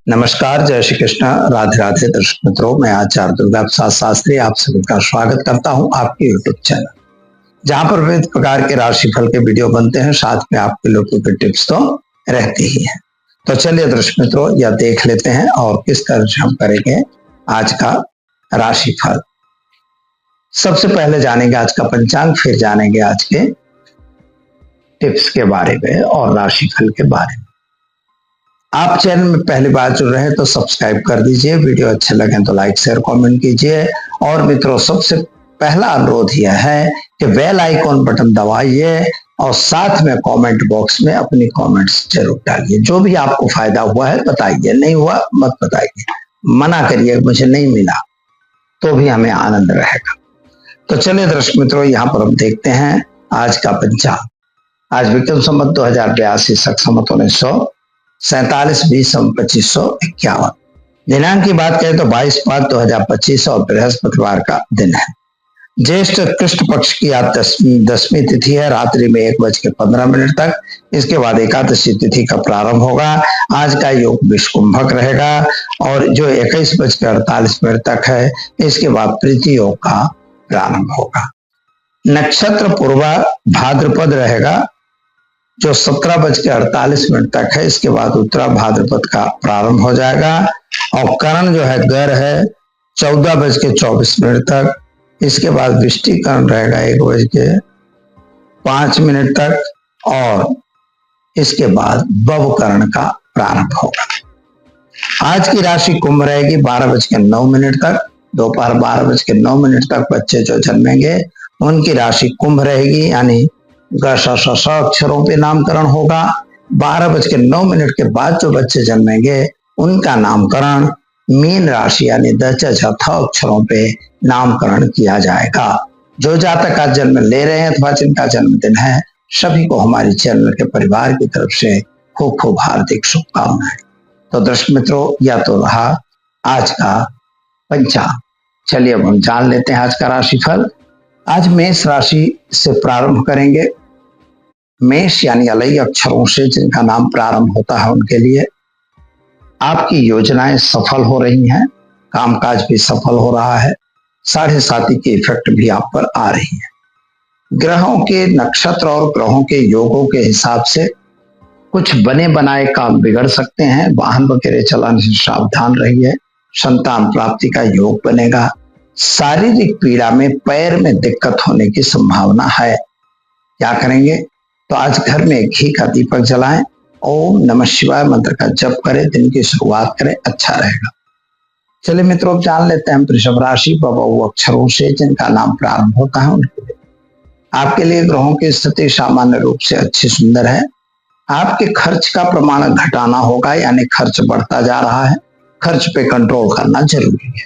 नमस्कार, जय श्री कृष्ण, राधे राधे दर्शक मित्रों। मैं आचार्य दुर्गा प्रसाद शास्त्री आप सभी का स्वागत करता हूं आपके यूट्यूब चैनल, जहां पर विविध प्रकार के राशिफल के वीडियो बनते हैं, साथ में आपके लोगों के टिप्स तो रहते ही हैं। तो चलिए दर्शक मित्रों, यह देख लेते हैं और किस तरह से हम करेंगे आज का राशिफल। सबसे पहले जानेंगे आज का पंचांग, फिर जानेंगे आज के टिप्स के बारे में और राशिफल के बारे में। आप चैनल में पहली बार जुड़ रहे हैं तो सब्सक्राइब कर दीजिए, वीडियो अच्छे लगे तो लाइक शेयर कमेंट कीजिए। और मित्रों, सबसे पहला अनुरोध यह है कि बेल आइकॉन बटन दबाइए और साथ में कमेंट बॉक्स में अपनी कमेंट्स जरूर डालिए। जो भी आपको फायदा हुआ है बताइए, नहीं हुआ मत बताइए, मना करिए मुझे नहीं मिला तो भी हमें आनंद रहेगा। तो चलिए दर्शक मित्रों, यहाँ पर हम देखते हैं आज का पंचांग। आज विक्रम संवत 2082, शक संवत 1947, 20/25/51। दिनांक की बात करें तो 22/5/2025 और बृहस्पतिवार का दिन है। ज्येष्ठ कृष्ण पक्ष की आज दसवीं तिथि है, रात्रि में 1:15 तक। इसके बाद एकादशी तिथि का प्रारंभ होगा। आज का योग विषकुंभक रहेगा और जो 21:48 तक है, इसके बाद प्रीति योग का प्रारंभ होगा। नक्षत्र पूर्वा भाद्रपद रहेगा जो 17:48 तक है। इसके बाद उत्तरा भाद्रपद का प्रारंभ हो जाएगा और करण जो है गर है 14:24 तक। इसके बाद वृष्टि करण रहेगा 1:05 तक और इसके बाद बव करण का प्रारंभ होगा। आज की राशि कुंभ रहेगी 12:09 तक। दोपहर 12:09 तक बच्चे जो जन्मेंगे उनकी राशि कुंभ रहेगी, यानी अक्षरों पे नामकरण होगा। 12:09 के बाद जो बच्चे जन्मेंगे उनका नामकरण मीन राशि यानी अक्षरों पे नामकरण किया जाएगा। जो जातक आज जन्म ले रहे हैं अथवा जिनका जन्मदिन है, सभी को हमारी चैनल के परिवार की तरफ से खूब खूब हार्दिक शुभकामनाएं। तो दर्शक मित्रों, यह तो रहा आज का पंचांग। चलिए अब हम जान लेते हैं आज का राशिफल। आज मेष राशि से प्रारंभ करेंगे। मेष यानी अलई अक्षरों से जिनका नाम प्रारंभ होता है उनके लिए आपकी योजनाएं सफल हो रही हैं, कामकाज भी सफल हो रहा है। 7.5 की इफेक्ट भी आप पर आ रही है। ग्रहों के नक्षत्र और ग्रहों के योगों के हिसाब से कुछ बने बनाए काम बिगड़ सकते हैं। वाहन वगैरह चलाने से सावधान रहिए। संतान प्राप्ति का योग बनेगा। शारीरिक पीड़ा में पैर में दिक्कत होने की संभावना है। क्या करेंगे तो आज घर में घी का दीपक जलाएं, ओम नमः शिवाय मंत्र का जप करें, दिन की शुरुआत करें, अच्छा रहेगा। चलिए मित्रों, जान लेते हैं वृषभ राशि। बबू अक्षरों से जिनका नाम प्रारंभ होता है उनके लिए आपके लिए ग्रहों की स्थिति सामान्य रूप से अच्छी सुंदर है। आपके खर्च का प्रमाण घटाना होगा, यानी खर्च बढ़ता जा रहा है। खर्च पे कंट्रोल करना जरूरी है।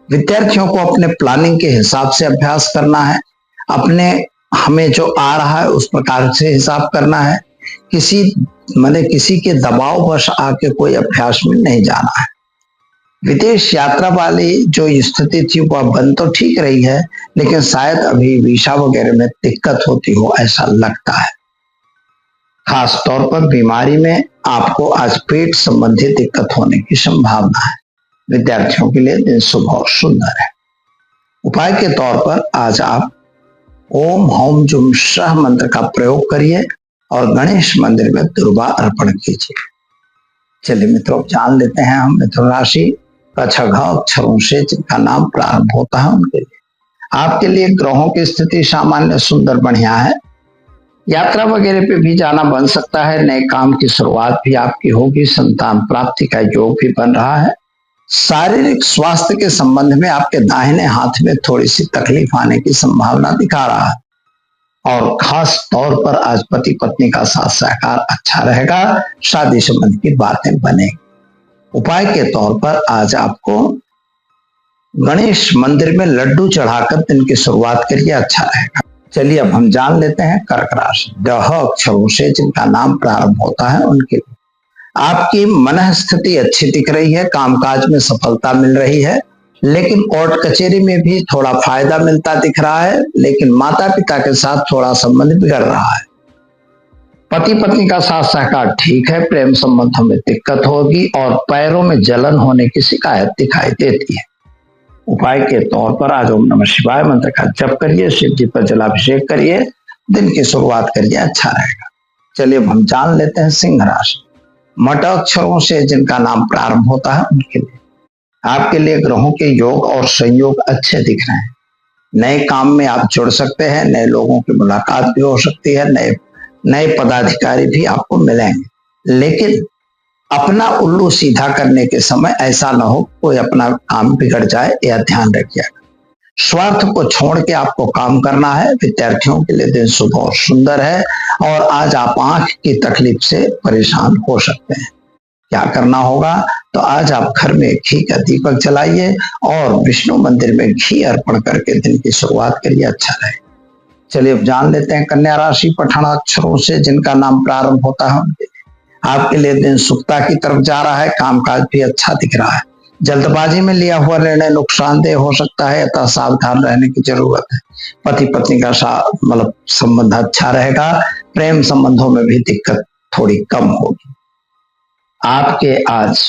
विद्यार्थियों को अपने प्लानिंग के हिसाब से अभ्यास करना है। अपने हमें जो आ रहा है उस प्रकार से हिसाब करना है। किसी के दबाववश आके कोई अभ्यास में नहीं जाना है। विदेश यात्रा वाली जो स्थिति थी वह बन तो ठीक रही है, लेकिन शायद अभी वीसा वगैरह में दिक्कत होती हो ऐसा लगता है। खास तौर पर बीमारी में आपको आज पेट संबंधी दिक्कत होने की संभावना है। विद्यार्थियों के लिए दिन शुभ और सुंदर है। उपाय के तौर पर आज आप ओम हौम जुम सह मंत्र का प्रयोग करिए और गणेश मंदिर में दुर्वा अर्पण कीजिए। चलिए मित्रों, जान लेते हैं हम मिथुन राशि। अक्षरों से जिनका नाम प्रारंभ होता है उनके लिए आपके लिए ग्रहों की स्थिति सामान्य सुंदर बढ़िया है। यात्रा वगैरह पे भी जाना बन सकता है। नए काम की शुरुआत भी आपकी होगी। संतान प्राप्ति का योग भी बन रहा है। शारीरिक स्वास्थ्य के संबंध में आपके दाहिने हाथ में थोड़ी सी तकलीफ आने की संभावना दिखा रहा है और खास तौर पर आज पति पत्नी का साथ सहकार अच्छा रहेगा। शादी संबंध की बातें बनेगी। उपाय के तौर पर आज आपको गणेश मंदिर में लड्डू चढ़ाकर दिन की शुरुआत करिए, अच्छा रहेगा। चलिए अब हम जान लेते हैं कर्क राशि। डह अक्षरों से जिनका नाम प्रारंभ होता है उनके लिए आपकी मन स्थिति अच्छी दिख रही है। कामकाज में सफलता मिल रही है, लेकिन कोर्ट कचहरी में भी थोड़ा फायदा मिलता दिख रहा है। लेकिन माता पिता के साथ थोड़ा संबंध बिगड़ रहा है। पति पत्नी का साथ सहकार ठीक है, प्रेम संबंधों में दिक्कत होगी और पैरों में जलन होने की शिकायत दिखाई देती है। उपाय के तौर पर आज ओम नमः शिवाय मंत्र का जप करिए, शिव जी पर जलाभिषेक करिए, दिन की शुरुआत करिए, अच्छा रहेगा। चलिए अब हम जान लेते हैं सिंह राशि। मट अक्षरों से जिनका नाम प्रारंभ होता है उनके लिए आपके लिए ग्रहों के योग और संयोग अच्छे दिख रहे हैं। नए काम में आप जुड़ सकते हैं, नए लोगों की मुलाकात भी हो सकती है, नए पदाधिकारी भी आपको मिलेंगे। लेकिन अपना उल्लू सीधा करने के समय ऐसा न हो कोई अपना काम बिगड़ जाए, यह ध्यान रखिएगा। स्वार्थ को छोड़ के आपको काम करना है। विद्यार्थियों के लिए दिन शुभ और सुंदर है और आज आप आंख की तकलीफ से परेशान हो सकते हैं। क्या करना होगा, तो आज आप घर में घी का दीपक जलाइए और विष्णु मंदिर में घी अर्पण करके दिन की शुरुआत करिए, अच्छा रहे। चलिए अब जान लेते हैं कन्या राशि। पठन अक्षरों से जिनका नाम प्रारंभ होता है उनके लिए आपके लिए दिन सुखता की तरफ जा रहा है, कामकाज भी अच्छा दिख रहा है। जल्दबाजी में लिया हुआ निर्णय नुकसानदेह हो सकता है, अतः सावधान रहने की जरूरत है। पति पत्नी का संबंध अच्छा रहेगा, प्रेम संबंधों में भी दिक्कत थोड़ी कम होगी। आपके आज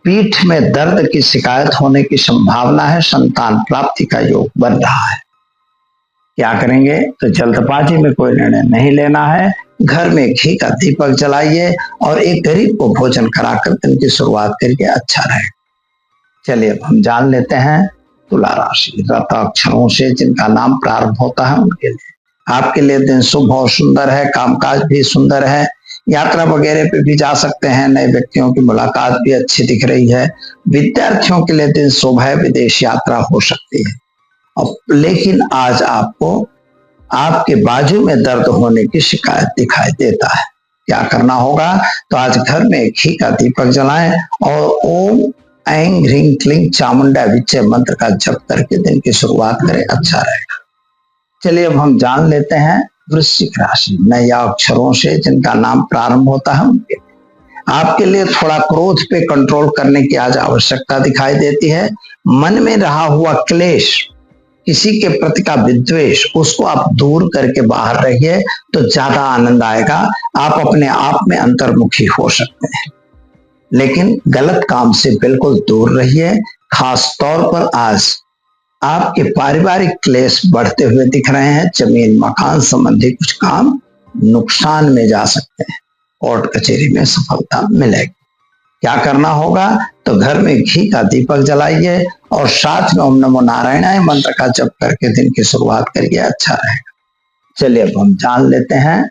पीठ में दर्द की शिकायत होने की संभावना है, संतान प्राप्ति का योग बन रहा है। क्या करेंगे, तो जल्दबाजी में कोई निर्णय नहीं लेना है। घर में घी का दीपक जलाइए और एक गरीब को भोजन कराकर दिन की शुरुआत करिए, अच्छा रहेगा। चलिए अब हम जान लेते हैं तुला राशि। रत अक्षरों से जिनका नाम प्रारंभ होता है उनके लिए आपके लिए दिन शुभ और सुंदर है, कामकाज भी सुंदर है, यात्रा वगैरह पे भी जा सकते हैं, नए व्यक्तियों की मुलाकात भी अच्छी दिख रही है। विद्यार्थियों के लिए दिन शुभ है, विदेश यात्रा हो सकती है। लेकिन आज आपको आपके बाजू में दर्द होने की शिकायत दिखाई देता है। क्या करना होगा, तो आज घर में घी का दीपक जलाएं और ओम ऐं ह्रीं क्लीं चामुंडा विच्चे मंत्र का जप करके दिन की शुरुआत करें, अच्छा रहेगा। चलिए अब हम जान लेते हैं वृश्चिक राशि। नए अक्षरों से जिनका नाम प्रारंभ होता है उनके आपके लिए थोड़ा क्रोध पे कंट्रोल करने की आज आवश्यकता दिखाई देती है। मन में रहा हुआ क्लेश, किसी के प्रति का विद्वेष, उसको आप दूर करके बाहर रहिए तो ज्यादा आनंद आएगा। आप अपने आप में अंतर्मुखी हो सकते हैं, लेकिन गलत काम से बिल्कुल दूर रहिए। खास तौर पर आज आपके पारिवारिक क्लेश बढ़ते हुए दिख रहे हैं। जमीन मकान संबंधी कुछ काम नुकसान में जा सकते हैं, कोर्ट कचहरी में सफलता मिलेगी। क्या करना होगा, तो घर में घी का दीपक जलाइए और साथ में ओम नमो नारायणाय मंत्र का जप करके दिन की शुरुआत करिए, अच्छा रहेगा। चलिए अब हम जान लेते हैं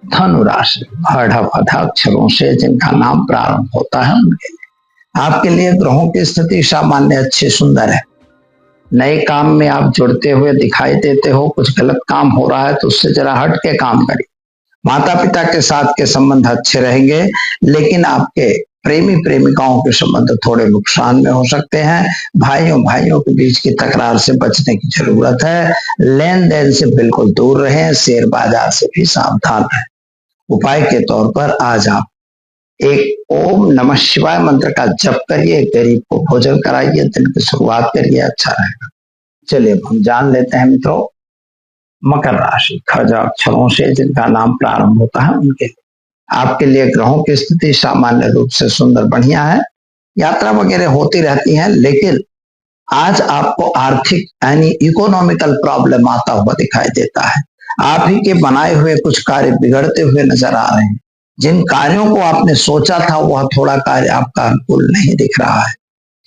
धनु राशि। अक्षरों से जिनका नाम प्रारंभ होता है उनके लिए आपके लिए ग्रहों की स्थिति सामान्य अच्छी सुंदर है। नए काम में आप जुड़ते हुए दिखाई देते हो, कुछ गलत काम हो रहा है तो उससे जरा हट के काम करिए। माता पिता के साथ के संबंध अच्छे रहेंगे, लेकिन आपके प्रेमी प्रेमिकाओं के संबंध थोड़े नुकसान में हो सकते हैं। भाइयों के बीच की तकरार से बचने की जरूरत है। लेन देन से बिल्कुल दूर रहें, शेयर बाजार से भी सावधान रहें। उपाय के तौर पर आज आप एक ओम नमः शिवाय मंत्र का जप करिए, गरीब को भोजन कराइए, दिन की शुरुआत करिए, अच्छा रहेगा। चलिए हम जान लेते हैं मित्रों मकर राशि। खज अक्षरों से जिनका नाम प्रारंभ होता है उनके आपके लिए ग्रहों की स्थिति सामान्य रूप से सुंदर बढ़िया है। यात्रा वगैरह होती रहती है, लेकिन आज आपको आर्थिक यानी इकोनॉमिकल प्रॉब्लम आता हुआ दिखाई देता है। आप ही के बनाए हुए कुछ कार्य बिगड़ते हुए नजर आ रहे हैं। जिन कार्यों को आपने सोचा था वह थोड़ा कार्य आपका अनुकूल नहीं दिख रहा है।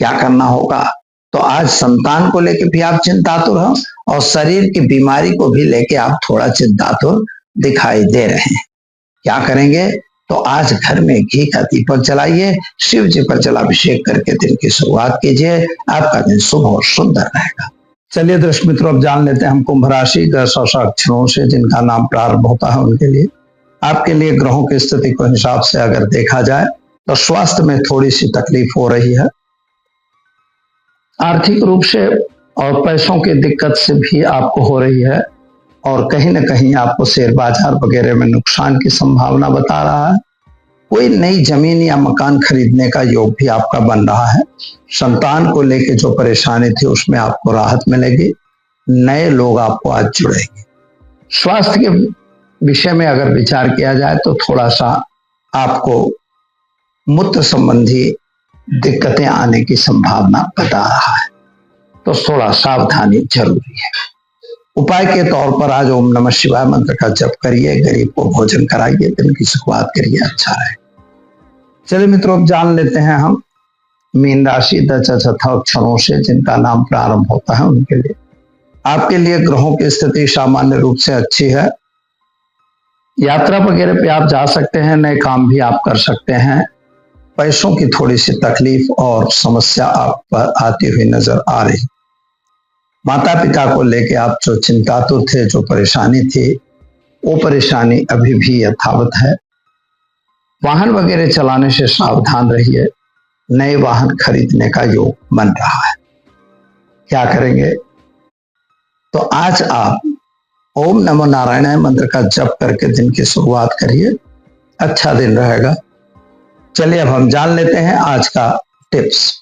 क्या करना होगा, तो आज संतान को लेकर भी आप चिंतातुर हो और शरीर की बीमारी को भी लेके आप थोड़ा चिंतातुर दिखाई दे रहे हैं। क्या करेंगे, तो आज घर में घी का दीपक जलाइए, शिव जी पर जलाभिषेक करके दिन की शुरुआत कीजिए, आपका दिन शुभ और सुंदर रहेगा। चलिए दर्शक मित्रों, अब जान लेते हैं हम कुंभ राशि। 10 अक्षरों से जिनका नाम प्रारंभ होता है उनके लिए आपके लिए ग्रहों की स्थिति को हिसाब से अगर देखा जाए तो स्वास्थ्य में थोड़ी सी तकलीफ हो रही है। आर्थिक रूप से और पैसों की दिक्कत से भी आपको हो रही है और कहीं ना कहीं आपको शेयर बाजार वगैरह में नुकसान की संभावना बता रहा है। कोई नई जमीन या मकान खरीदने का योग भी आपका बन रहा है। संतान को लेकर जो परेशानी थी उसमें आपको राहत मिलेगी। नए लोग आपको आज जुड़ेंगे। स्वास्थ्य के विषय में अगर विचार किया जाए तो थोड़ा सा आपको मूत्र संबंधी दिक्कतें आने की संभावना बता रहा है, तो थोड़ा सावधानी जरूरी है। उपाय के तौर पर आज ओम नमः शिवाय मंत्र का जप करिए, गरीब को भोजन कराइए, दिन की शुरुआत करिए, अच्छा रहे। चलिए मित्रों, अब जान लेते हैं हम मीन राशि 10 अक्षरों से जिनका नाम प्रारंभ होता है उनके लिए। आपके लिए ग्रहों की स्थिति सामान्य रूप से अच्छी है। यात्रा वगैरह पे आप जा सकते हैं, नए काम भी आप कर सकते हैं। पैसों की थोड़ी सी तकलीफ और समस्या आप पर आती हुई नजर आ रही। माता पिता को लेके आप जो चिंतातुर थे, जो परेशानी थी, वो परेशानी अभी भी यथावत है। वाहन वगैरह चलाने से सावधान रहिए। नए वाहन खरीदने का योग बन रहा है। क्या करेंगे? तो आज आप ओम नमो नारायणाय मंत्र का जप करके दिन की शुरुआत करिए, अच्छा दिन रहेगा। चलिए अब हम जान लेते हैं आज का टिप्स।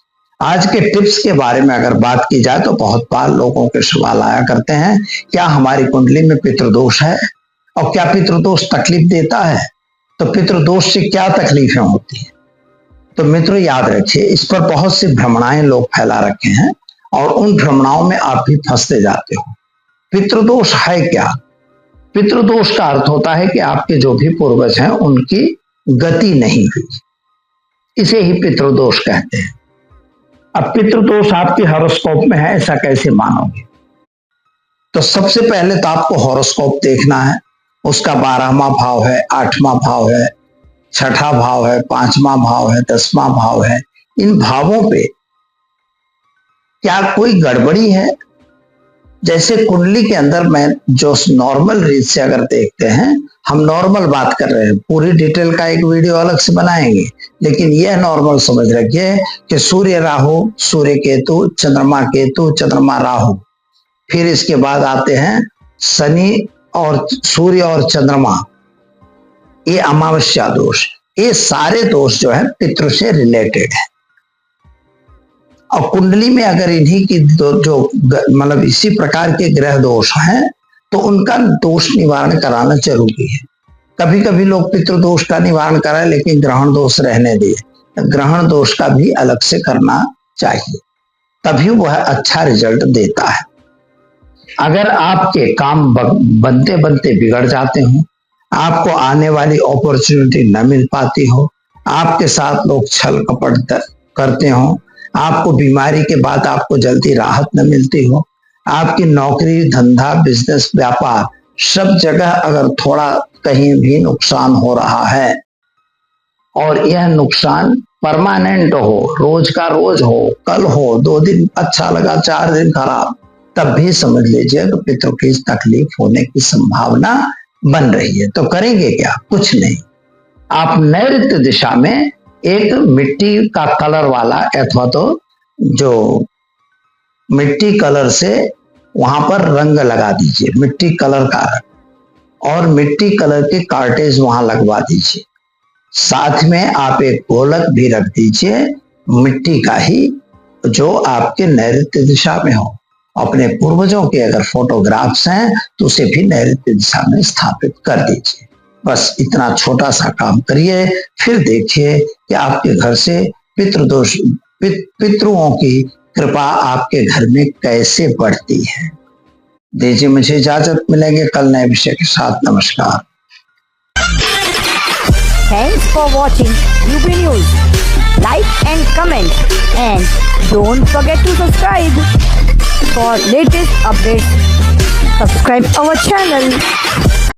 आज के टिप्स के बारे में अगर बात की जाए तो बहुत बार लोगों के सवाल आया करते हैं, क्या हमारी कुंडली में पितृदोष है और क्या पितृदोष तकलीफ देता है? तो पितृदोष से क्या तकलीफें होती हैं? तो मित्रों याद रखिए, इस पर बहुत सी भ्रमणाएं लोग फैला रखे हैं और उन भ्रमणाओं में आप भी फंसते जाते हो। पितृदोष है क्या? पितृदोष का अर्थ होता है कि आपके जो भी पूर्वज हैं उनकी गति नहीं हुई, इसे ही पितृदोष कहते हैं। अब पितृदोष आपके हॉरोस्कोप में है, ऐसा कैसे मानोगे? तो सबसे पहले तो आपको हॉरोस्कोप देखना है। उसका 12वां भाव है, 8वां भाव है, 6ठा भाव है, 5वां भाव है, 10वां भाव है। इन भावों पे क्या कोई गड़बड़ी है? जैसे कुंडली के अंदर में जो नॉर्मल रीत से अगर देखते हैं, हम नॉर्मल बात कर रहे हैं, पूरी डिटेल का एक वीडियो अलग से बनाएंगे, लेकिन यह नॉर्मल समझ रखिए कि सूर्य राहु, सूर्य केतु, चंद्रमा राहु, फिर इसके बाद आते हैं शनि और सूर्य और चंद्रमा, ये अमावस्या दोष। ये सारे दोष जो है पितृ से रिलेटेड है। और कुंडली में अगर इन्हीं की जो मतलब इसी प्रकार के ग्रह दोष हैं तो उनका दोष निवारण कराना जरूरी है। कभी कभी लोग पितृदोष का निवारण कराए लेकिन ग्रहण दोष रहने दिए, ग्रहण दोष का भी अलग से करना चाहिए, तभी वह अच्छा रिजल्ट देता है। अगर आपके काम बनते बनते बिगड़ जाते हो, आपको आने वाली अपॉर्चुनिटी न मिल पाती हो, आपके साथ लोग छल कपट करते हो, आपको बीमारी के बाद आपको जल्दी राहत न मिलती हो, आपकी नौकरी, धंधा, बिजनेस, व्यापार सब जगह अगर थोड़ा कहीं भी नुकसान हो रहा है और यह नुकसान परमानेंट हो, रोज का रोज हो, कल हो, 2 दिन अच्छा लगा, 4 दिन खराब, तब भी समझ लीजिए कि पितृ की तकलीफ होने की संभावना बन रही है। तो करेंगे क्या? कुछ नहीं, आप नैऋत्य दिशा में एक मिट्टी का कलर वाला अथवा तो जो मिट्टी कलर से वहां पर रंग लगा दीजिए, मिट्टी कलर का, और मिट्टी कलर के कार्टेज वहां लगवा दीजिए। साथ में आप एक गोलक भी रख दीजिए मिट्टी का ही, जो आपके नैऋत्य दिशा में हो। अपने पूर्वजों के अगर फोटोग्राफ्स हैं तो उसे भी नैऋत्य दिशा में स्थापित कर दीजिए। बस इतना छोटा सा काम करिए, फिर देखिए कि आपके घर से पितृदोष, पितृओं की कृपा आपके घर में कैसे बढ़ती है। दीजिए मुझे इजाजत, मिलेंगे कल नए विषय के साथ। नमस्कार। Thanks for watching UP News. Like and comment, and don't forget to subscribe for latest updates. Subscribe our channel.